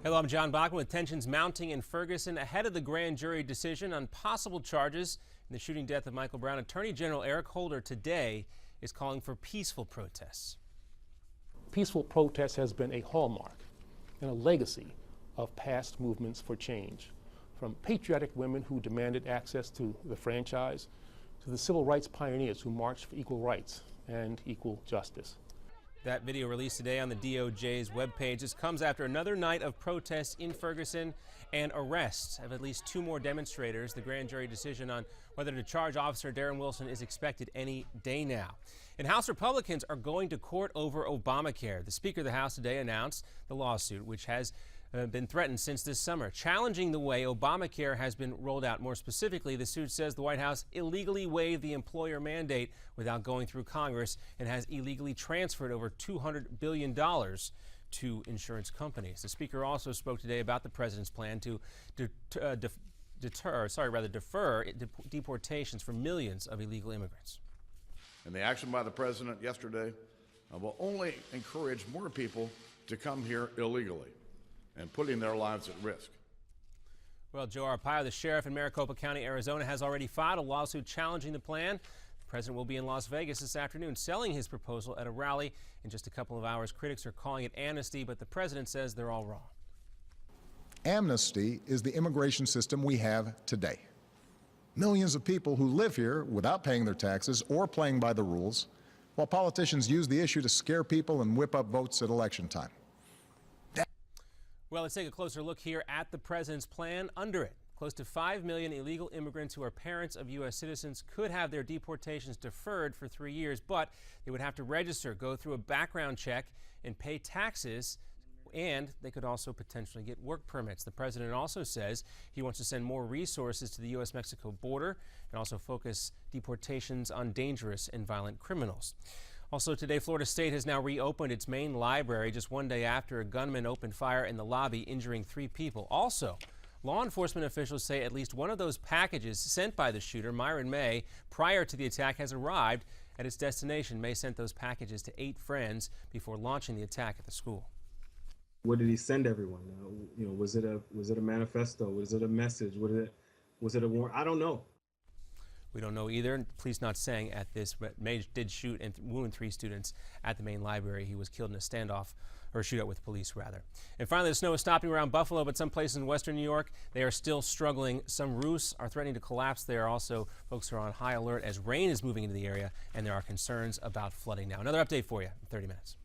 Hello, I'm John Bachman with tensions mounting in Ferguson ahead of the grand jury decision on possible charges in the shooting death of Michael Brown. Attorney General Eric Holder today is calling for peaceful protests. Peaceful protest has been a hallmark and a legacy of past movements for change, from patriotic women who demanded access to the franchise to the civil rights pioneers who marched for equal rights and equal justice. That video released today on the DOJ's webpage. This comes after another night of protests in Ferguson and arrests of at least 2 more demonstrators. The grand jury decision on whether to charge Officer Darren Wilson is expected any day now. And House Republicans are going to court over Obamacare. The Speaker of the House today announced the lawsuit, which has been threatened since this summer, challenging the way Obamacare has been rolled out. More specifically, the suit says the White House illegally waived the employer mandate without going through Congress and has illegally transferred over $200 billion to insurance companies. The Speaker also spoke today about the president's plan to defer deportations for millions of illegal immigrants. And the action by the president yesterday will only encourage more people to come here illegally and putting their lives at risk. Well, Joe Arpaio, the sheriff in Maricopa County, Arizona, has already filed a lawsuit challenging the plan. The president will be in Las Vegas this afternoon selling his proposal at a rally in just a couple of hours. Critics are calling it amnesty, but the president says they're all wrong. Amnesty is the immigration system we have today. Millions of people who live here without paying their taxes or playing by the rules, while politicians use the issue to scare people and whip up votes at election time. Well, let's take a closer look here at the president's plan. Under it, close to 5 million illegal immigrants who are parents of U.S. citizens could have their deportations deferred for 3 years, but they would have to register, go through a background check, and pay taxes, and they could also potentially get work permits. The president also says he wants to send more resources to the U.S.-Mexico border and also focus deportations on dangerous and violent criminals. Also today, Florida State has now reopened its main library just 1 day after a gunman opened fire in the lobby, injuring 3 people. Also, law enforcement officials say at least one of those packages sent by the shooter, Myron May, prior to the attack has arrived at its destination. May sent those packages to 8 friends before launching the attack at the school. What did he send everyone? Was it a manifesto? Was it a message? Was it a warrant? I don't know. We don't know either. Police not saying at this, but May did shoot and wound 3 students at the main library. He was killed in a standoff, or a shootout with police, rather. And finally, the snow is stopping around Buffalo, but some places in western New York, they are still struggling. Some roofs are threatening to collapse there. Also, folks are on high alert as rain is moving into the area, and there are concerns about flooding now. Another update for you in 30 minutes.